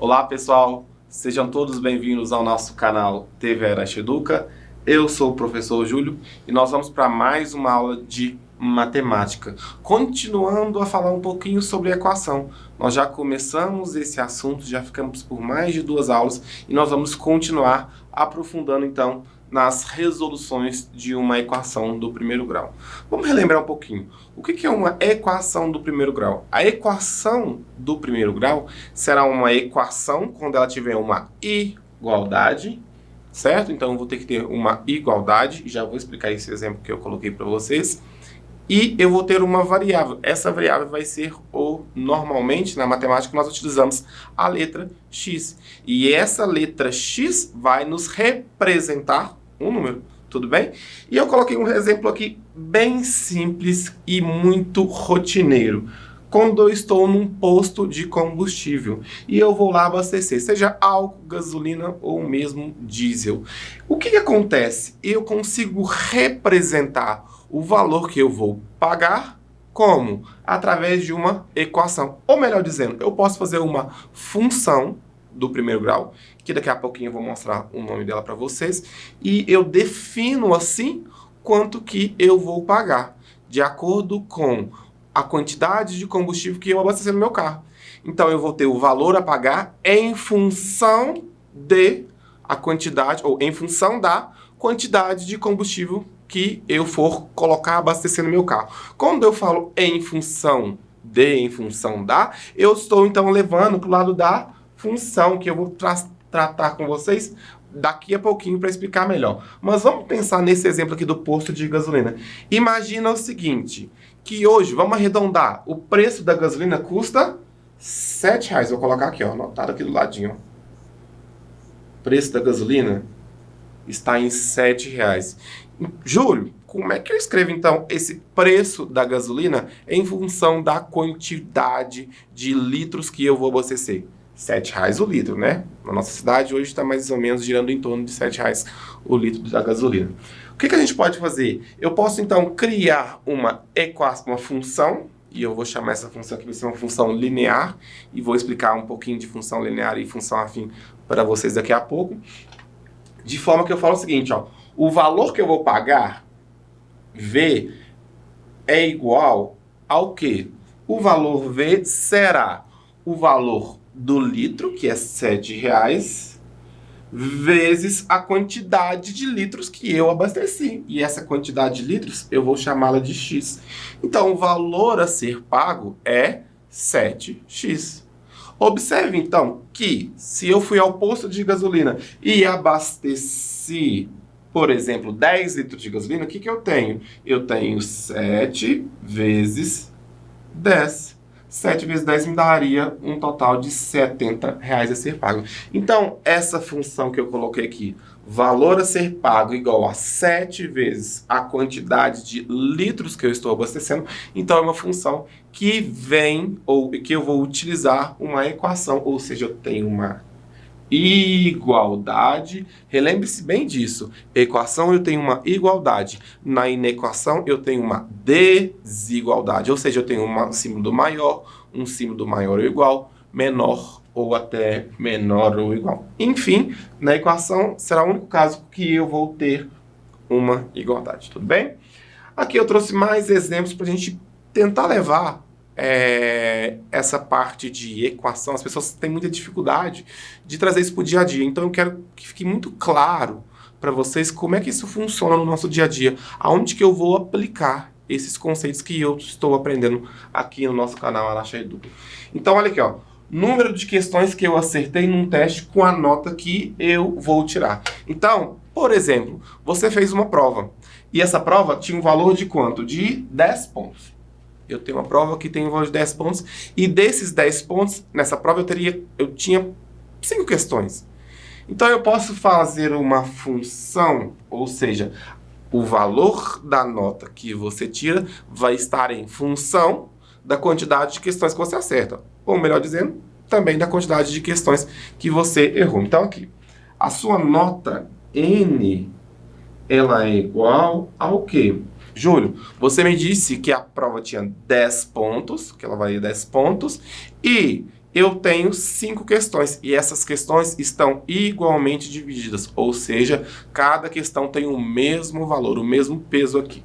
Olá pessoal, sejam todos bem-vindos ao nosso canal TV Arache Educa. Eu sou o professor Júlio e nós vamos para mais uma aula de matemática. Continuando a falar um pouquinho sobre equação. Nós já começamos esse assunto, já ficamos por mais de 2 aulas e nós vamos continuar aprofundando então nas resoluções de uma equação do primeiro grau. Vamos relembrar um pouquinho. O que é uma equação do primeiro grau? A equação do primeiro grau será uma equação quando ela tiver uma igualdade, certo? Então eu vou ter que ter uma igualdade, já vou explicar esse exemplo que eu coloquei para vocês. E eu vou ter uma variável. Essa variável vai ser normalmente, na matemática, nós utilizamos a letra x. E essa letra x vai nos representar um número, tudo bem? E eu coloquei um exemplo aqui bem simples e muito rotineiro. Quando eu estou num posto de combustível e eu vou lá abastecer, seja álcool, gasolina ou mesmo diesel. O que acontece? Eu consigo representar o valor que eu vou pagar como? Através de uma equação. Ou melhor dizendo, eu posso fazer uma função do primeiro grau, que daqui a pouquinho eu vou mostrar o nome dela para vocês, e eu defino assim quanto que eu vou pagar, de acordo com a quantidade de combustível que eu abastecer no meu carro. Então eu vou ter o valor a pagar em função de a quantidade, ou em função da quantidade de combustível que eu for colocar abastecer no meu carro. Quando eu falo em função de, em função da, eu estou então levando para o lado da função, que eu vou tratar com vocês daqui a pouquinho para explicar melhor. Mas vamos pensar nesse exemplo aqui do posto de gasolina. Imagina o seguinte, que hoje, vamos arredondar, o preço da gasolina custa R$7. Vou colocar aqui, ó, anotado aqui do ladinho. O preço da gasolina está em R$7. Júlio, como é que eu escrevo então esse preço da gasolina em função da quantidade de litros que eu vou abastecer? R$7 o litro, né? Na nossa cidade hoje está mais ou menos girando em torno de R$7 o litro da gasolina. O que a gente pode fazer? Eu posso então criar uma equação, uma função, e eu vou chamar essa função aqui de uma função linear, e vou explicar um pouquinho de função linear e função afim para vocês daqui a pouco. De forma que eu falo o seguinte, ó, o valor que eu vou pagar, V, é igual ao quê? O valor V será o valor do litro, que é R$7, vezes a quantidade de litros que eu abasteci. E essa quantidade de litros eu vou chamá-la de X. Então, o valor a ser pago é 7x. Observe, então, que se eu fui ao posto de gasolina e abasteci, por exemplo, 10 litros de gasolina, o que eu tenho? Eu tenho 7 vezes 10. 7 vezes 10 me daria um total de R$70 a ser pago. Então, essa função que eu coloquei aqui, valor a ser pago igual a 7 vezes a quantidade de litros que eu estou abastecendo, então é uma função que vem, ou que eu vou utilizar uma equação, ou seja, eu tenho uma igualdade. Relembre-se bem disso. Equação eu tenho uma igualdade. Na inequação eu tenho uma desigualdade. Ou seja, eu tenho um símbolo do maior, um símbolo do maior ou igual, menor ou até menor ou igual. Enfim, na equação será o único caso que eu vou ter uma igualdade. Tudo bem? Aqui eu trouxe mais exemplos para a gente tentar levar essa parte de equação. As pessoas têm muita dificuldade de trazer isso para o dia a dia. Então eu quero que fique muito claro para vocês como é que isso funciona no nosso dia a dia, aonde que eu vou aplicar esses conceitos que eu estou aprendendo aqui no nosso canal Arache Educa. Então olha aqui, ó, número de questões que eu acertei num teste com a nota que eu vou tirar. Então, por exemplo, você fez uma prova e essa prova tinha um valor de quanto? De 10 pontos. Eu tenho uma prova que tem um valor de 10 pontos, e desses 10 pontos, nessa prova eu tinha 5 questões. Então eu posso fazer uma função, ou seja, o valor da nota que você tira vai estar em função da quantidade de questões que você acerta. Ou melhor dizendo, também da quantidade de questões que você errou. Então aqui, a sua nota N, ela é igual ao quê? Júlio, você me disse que a prova tinha 10 pontos, que ela valia 10 pontos, e eu tenho 5 questões e essas questões estão igualmente divididas, ou seja, cada questão tem o mesmo valor, o mesmo peso aqui.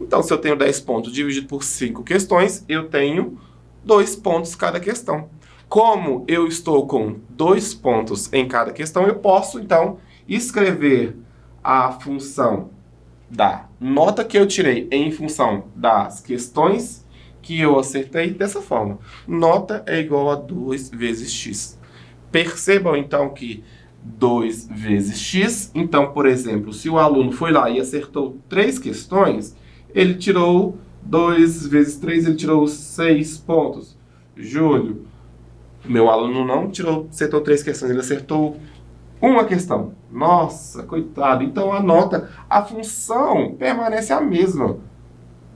Então, se eu tenho 10 pontos dividido por 5 questões, eu tenho 2 pontos cada questão. Como eu estou com 2 pontos em cada questão, eu posso, então, escrever a função da nota que eu tirei em função das questões que eu acertei dessa forma. Nota é igual a 2 vezes x. Percebam, então, que 2 vezes x, então, por exemplo, se o aluno foi lá e acertou 3 questões, ele tirou 2 vezes 3, ele tirou 6 pontos. Júlio, meu aluno não acertou 3 questões, ele acertou uma questão. Nossa, coitado. Então a nota, a função permanece a mesma.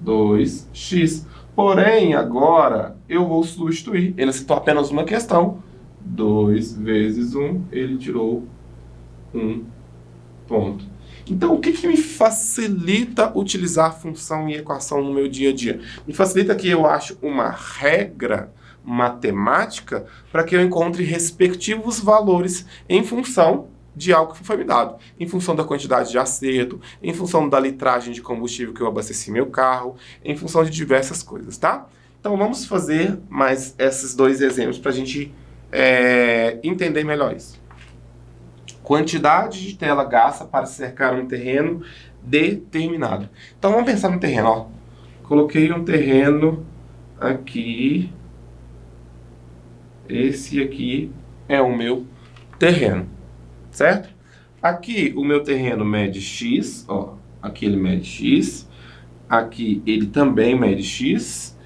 2x. Porém, agora eu vou substituir. Ele acertou apenas uma questão. 2 vezes 1, ele tirou 1 ponto. Então, o que me facilita utilizar função e equação no meu dia a dia? Me facilita que eu acho uma regra matemática para que eu encontre respectivos valores em função de algo que foi me dado, em função da quantidade de acerto, em função da litragem de combustível que eu abasteci meu carro, em função de diversas coisas, tá? Então vamos fazer mais esses 2 exemplos para a gente entender melhor isso. Quantidade de tela gasta para cercar um terreno determinado. Então vamos pensar no terreno, ó. Coloquei um terreno aqui. Esse aqui é o meu terreno, certo? Aqui o meu terreno mede x, ó. Aqui ele mede x. Aqui ele também mede x.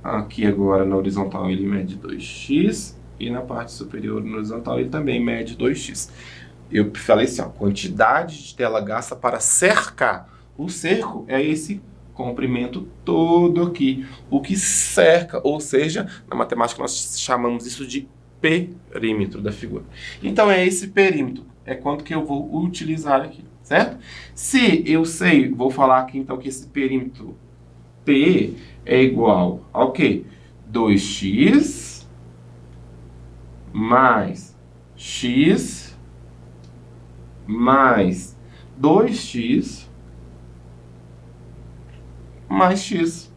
Aqui agora na horizontal ele mede 2x. E na parte superior no horizontal ele também mede 2x. Eu falei assim, ó, quantidade de tela gasta para cercar. O cerco é esse comprimento todo aqui, o que cerca, ou seja, na matemática nós chamamos isso de perímetro da figura. Então é esse perímetro, é quanto que eu vou utilizar aqui, certo? Se eu sei, vou falar aqui então que esse perímetro P é igual ao quê? 2x mais x mais 2x mais x.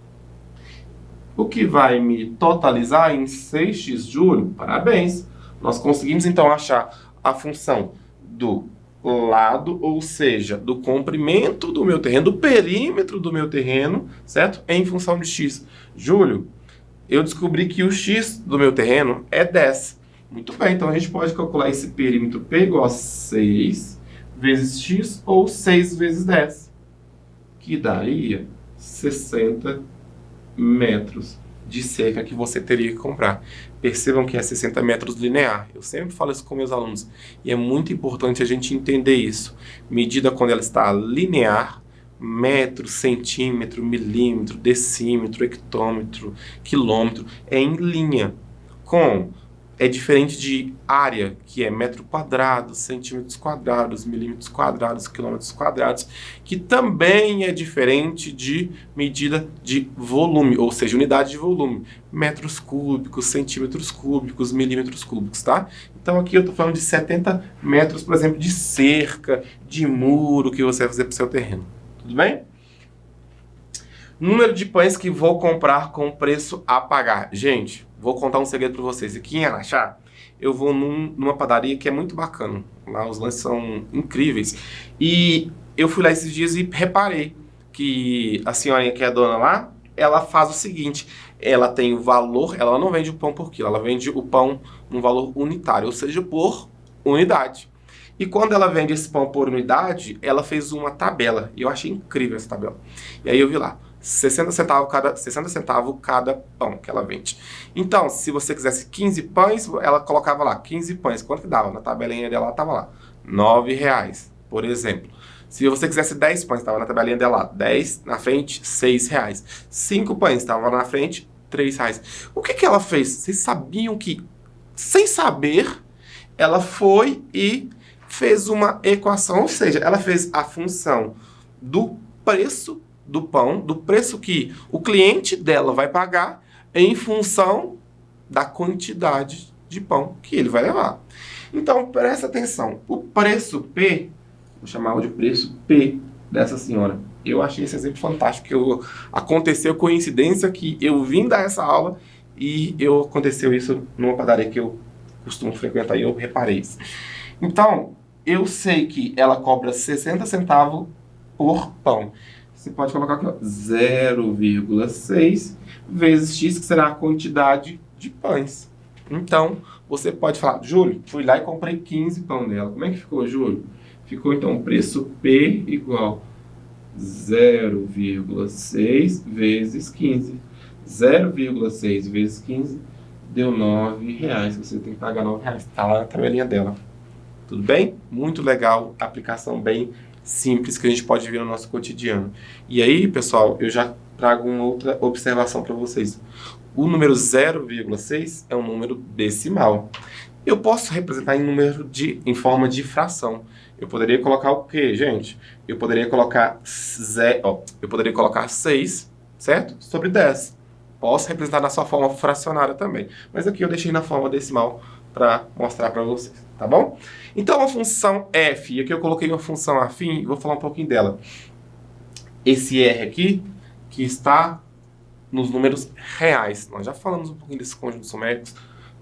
O que vai me totalizar em 6x, Júlio? Parabéns! Nós conseguimos então achar a função do lado, ou seja, do comprimento do meu terreno, do perímetro do meu terreno, certo? Em função de x. Júlio, eu descobri que o x do meu terreno é 10. Muito bem, então a gente pode calcular esse perímetro P igual a 6 vezes x ou 6 vezes 10, que daria 60 metros de cerca que você teria que comprar. Percebam que é 60 metros linear. Eu sempre falo isso com meus alunos. E é muito importante a gente entender isso. Medida quando ela está linear, metro, centímetro, milímetro, decímetro, hectômetro, quilômetro, é em linha. É diferente de área, que é metro quadrado, centímetros quadrados, milímetros quadrados, quilômetros quadrados, que também é diferente de medida de volume, ou seja, unidade de volume, metros cúbicos, centímetros cúbicos, milímetros cúbicos, tá? Então aqui eu estou falando de 70 metros, por exemplo, de cerca, de muro que você vai fazer para o seu terreno. Tudo bem? Número de pães que vou comprar com preço a pagar. Gente, vou contar um segredo para vocês. Aqui em Araxá, eu vou numa padaria que é muito bacana. Lá os lanches são incríveis. E eu fui lá esses dias e reparei que a senhorinha que é a dona lá, ela faz o seguinte. Ela tem o valor, ela não vende o pão por quilo, ela vende o pão num valor unitário, ou seja, por unidade. E quando ela vende esse pão por unidade, ela fez uma tabela. E eu achei incrível essa tabela. E aí eu vi lá. 60 centavos cada pão que ela vende. Então, se você quisesse 15 pães, ela colocava lá 15 pães. Quanto que dava? Na tabelinha dela estava lá R$9, por exemplo. Se você quisesse 10 pães, estava na tabelinha dela lá 10 na frente, R$6. 5 pães, estava na frente, R$3. O que ela fez? Vocês sabiam que, sem saber, ela foi e fez uma equação, ou seja, ela fez a função do preço do pão, do preço que o cliente dela vai pagar em função da quantidade de pão que ele vai levar. Então, presta atenção. O preço P, vou chamar de preço P dessa senhora. Eu achei esse exemplo fantástico. Aconteceu coincidência que eu vim dar essa aula e aconteceu isso numa padaria que eu costumo frequentar e eu reparei isso. Então, eu sei que ela cobra 60 centavos por pão. Você pode colocar aqui, ó, 0,6 vezes X, que será a quantidade de pães. Então, você pode falar, Júlio, fui lá e comprei 15 pão dela. Como é que ficou, Júlio? Ficou, então, o preço P igual 0,6 vezes 15. 0,6 vezes 15 deu R$9. Você tem que pagar R$9. Está lá na tabelinha dela. Tudo bem? Muito legal, aplicação bem simples que a gente pode ver no nosso cotidiano. E aí, pessoal, eu já trago uma outra observação para vocês. O número 0,6 é um número decimal. Eu posso representar em forma de fração. Eu poderia colocar o quê, gente? Eu poderia colocar 6, certo? Sobre 10. Posso representar na sua forma fracionária também. Mas aqui eu deixei na forma decimal para mostrar para vocês, tá bom? Então a função f, e aqui eu coloquei uma função afim, vou falar um pouquinho dela. Esse r aqui, que está nos números reais. Nós já falamos um pouquinho desses conjuntos numéricos,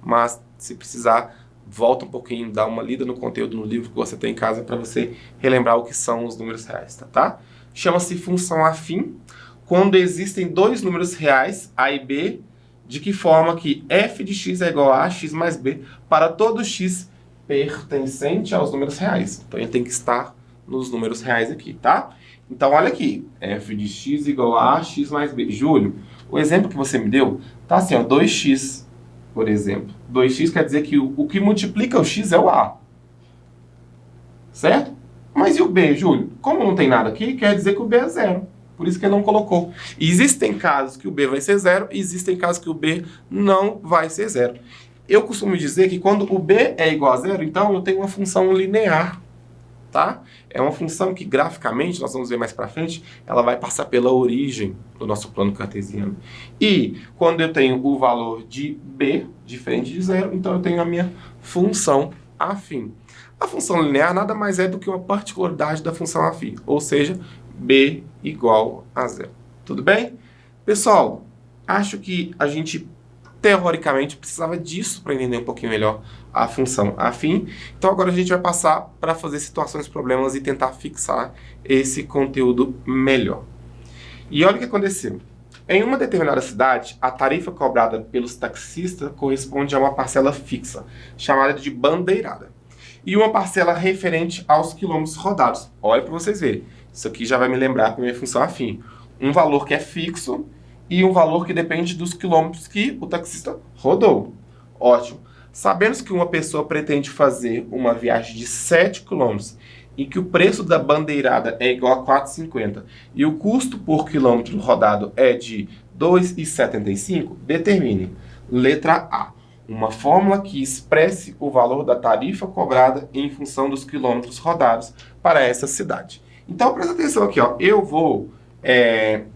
mas se precisar, volta um pouquinho, dá uma lida no conteúdo no livro que você tem em casa para você relembrar o que são os números reais, tá? Chama-se função afim quando existem dois números reais, a e b, de que forma que f de x é igual a x mais b para todo x pertencente aos números reais. Então, ele tem que estar nos números reais aqui, tá? Então, olha aqui, f de x igual a x mais b. Júlio, o exemplo que você me deu tá assim, ó, 2x, por exemplo. 2x quer dizer que o que multiplica o x é o a. Certo? Mas e o b, Júlio? Como não tem nada aqui, quer dizer que o b é zero. Por isso que ele não colocou. Existem casos que o b vai ser zero, e existem casos que o b não vai ser zero. Eu costumo dizer que quando o b é igual a zero, então eu tenho uma função linear, tá? É uma função que graficamente, nós vamos ver mais para frente, ela vai passar pela origem do nosso plano cartesiano. E quando eu tenho o valor de b diferente de zero, então eu tenho a minha função afim. A função linear nada mais é do que uma particularidade da função afim, ou seja, b igual a zero. Tudo bem? Pessoal, acho que a gente teoricamente precisava disso para entender um pouquinho melhor a função afim. Então agora a gente vai passar para fazer situações, problemas e tentar fixar esse conteúdo melhor. E olha o que aconteceu. Em uma determinada cidade, a tarifa cobrada pelos taxistas corresponde a uma parcela fixa, chamada de bandeirada, e uma parcela referente aos quilômetros rodados. Olha para vocês verem. Isso aqui já vai me lembrar para a minha função afim. Um valor que é fixo e um valor que depende dos quilômetros que o taxista rodou. Ótimo. Sabendo que uma pessoa pretende fazer uma viagem de 7 quilômetros e que o preço da bandeirada é igual a 4,50 e o custo por quilômetro rodado é de R$ 2,75, determine. Letra A. Uma fórmula que expresse o valor da tarifa cobrada em função dos quilômetros rodados para essa cidade. Então, presta atenção aqui, ó. Eu vou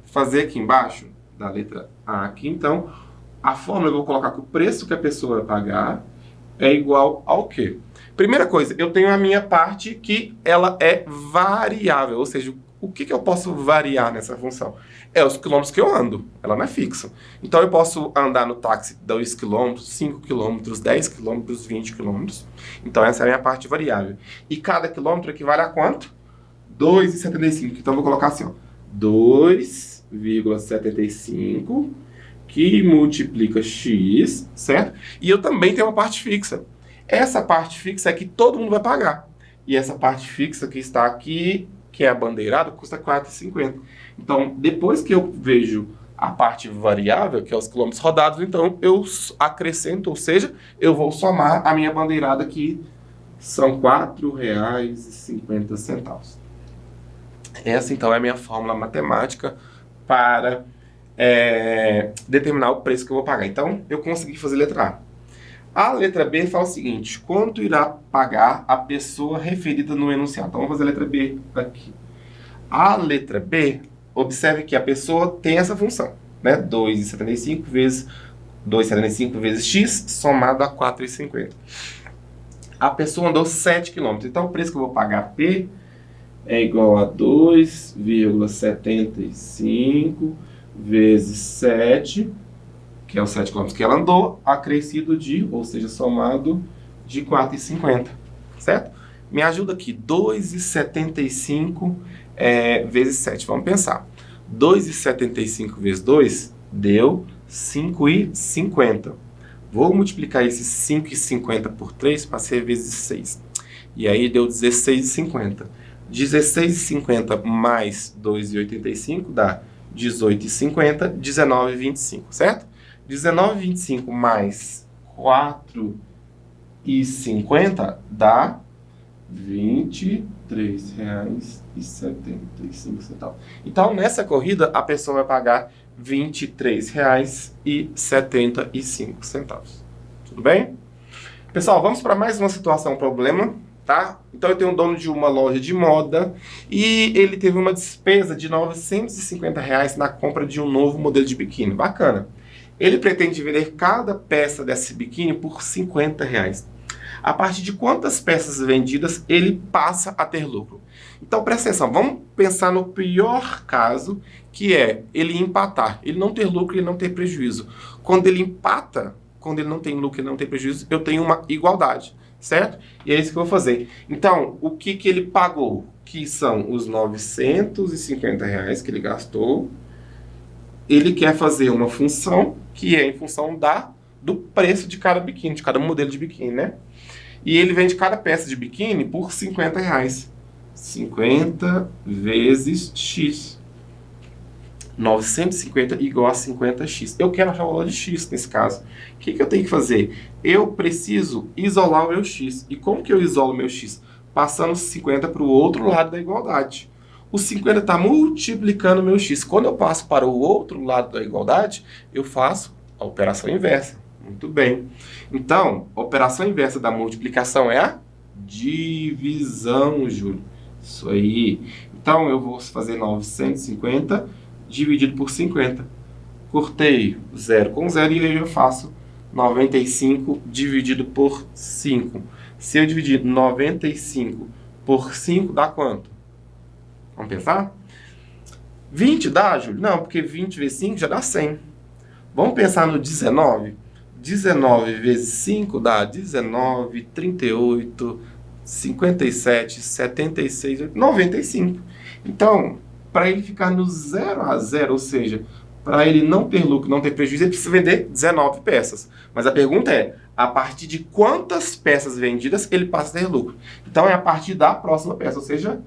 fazer aqui embaixo, da letra A aqui, então, a fórmula eu vou colocar que o preço que a pessoa vai pagar é igual ao quê? Primeira coisa, eu tenho a minha parte que ela é variável, ou seja, o que eu posso variar nessa função? É os quilômetros que eu ando, ela não é fixa. Então, eu posso andar no táxi 2 quilômetros, 5 quilômetros, 10 quilômetros, 20 quilômetros. Então, essa é a minha parte variável. E cada quilômetro equivale a quanto? 2,75. Então, eu vou colocar assim, ó, 2,75 que multiplica x, certo? E eu também tenho uma parte fixa. Essa parte fixa é que todo mundo vai pagar. E essa parte fixa que está aqui, que é a bandeirada, custa R$ 4,50. Então, depois que eu vejo a parte variável, que é os quilômetros rodados, então eu acrescento, ou seja, eu vou somar a minha bandeirada que são R$ 4,50. Essa, então, é a minha fórmula matemática para determinar o preço que eu vou pagar. Então, eu consegui fazer letra A. A letra B fala o seguinte: quanto irá pagar a pessoa referida no enunciado? Então, vamos fazer a letra B aqui. A letra B, observe que a pessoa tem essa função, né? 2,75 vezes 2,75 vezes x somado a 4,50. A pessoa andou 7 km. Então, o preço que eu vou pagar P é igual a 2,75 vezes 7, que é os 7 km que ela andou, acrescido de, ou seja, somado de 4,50, certo? Me ajuda aqui, 2,75 vezes 7. Vamos pensar. 2,75 vezes 2 deu 5,50. Vou multiplicar esse 5,50 por 3 para ser vezes 6. E aí deu 16,50. 16,50 mais 2,85 dá 18,50, 19,25, certo? 19,25 mais 4,50 dá R$ 23,75. Então, nessa corrida, a pessoa vai pagar R$ 23,75. Tudo bem? Pessoal, vamos para mais uma situação problema, tá? Então, eu tenho um dono de uma loja de moda e ele teve uma despesa de R$ 950 na compra de um novo modelo de biquíni. Bacana. Ele pretende vender cada peça desse biquíni por R$ 50. A partir de quantas peças vendidas ele passa a ter lucro? Então, presta atenção, vamos pensar no pior caso, que é ele empatar. Ele não ter lucro e não ter prejuízo. Quando ele empata, quando ele não tem lucro e não tem prejuízo, eu tenho uma igualdade, certo? E é isso que eu vou fazer. Então, o que ele pagou? Que são os R$ 950 que ele gastou. Ele quer fazer uma função que é em função do preço de cada biquíni, de cada modelo de biquíni, né? E ele vende cada peça de biquíni por R$ 50. 50 vezes x. 950 igual a 50x. Eu quero achar o valor de x nesse caso. O que eu tenho que fazer? Eu preciso isolar o meu x. E como que eu isolo o meu x? Passando 50 para o outro lado da igualdade. O 50 está multiplicando o meu x. Quando eu passo para o outro lado da igualdade, eu faço a operação inversa. Muito bem. Então, a operação inversa da multiplicação é a divisão, Júlio. Isso aí. Então, eu vou fazer 950 dividido por 50. Cortei 0 com 0 e aí eu faço 95 dividido por 5. Se eu dividir 95 por 5, dá quanto? Vamos pensar? 20 dá, Júlio? Não, porque 20 vezes 5 já dá 100. Vamos pensar no 19? 19 vezes 5 dá 19, 38, 57, 76, 95. Então, para ele ficar no 0 a 0, ou seja, para ele não ter lucro, não ter prejuízo, ele precisa vender 19 peças. Mas a pergunta é, a partir de quantas peças vendidas ele passa a ter lucro? Então, é a partir da próxima peça, ou seja,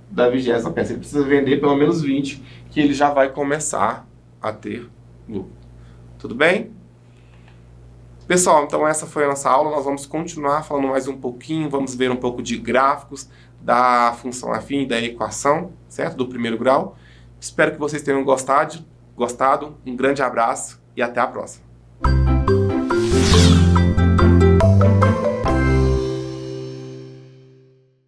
da 20ª peça. Ele precisa vender pelo menos 20, que ele já vai começar a ter lucro. Tudo bem? Pessoal, então essa foi a nossa aula. Nós vamos continuar falando mais um pouquinho, vamos ver um pouco de gráficos da função afim e da equação, certo? Do primeiro grau. Espero que vocês tenham gostado. Um grande abraço e até a próxima.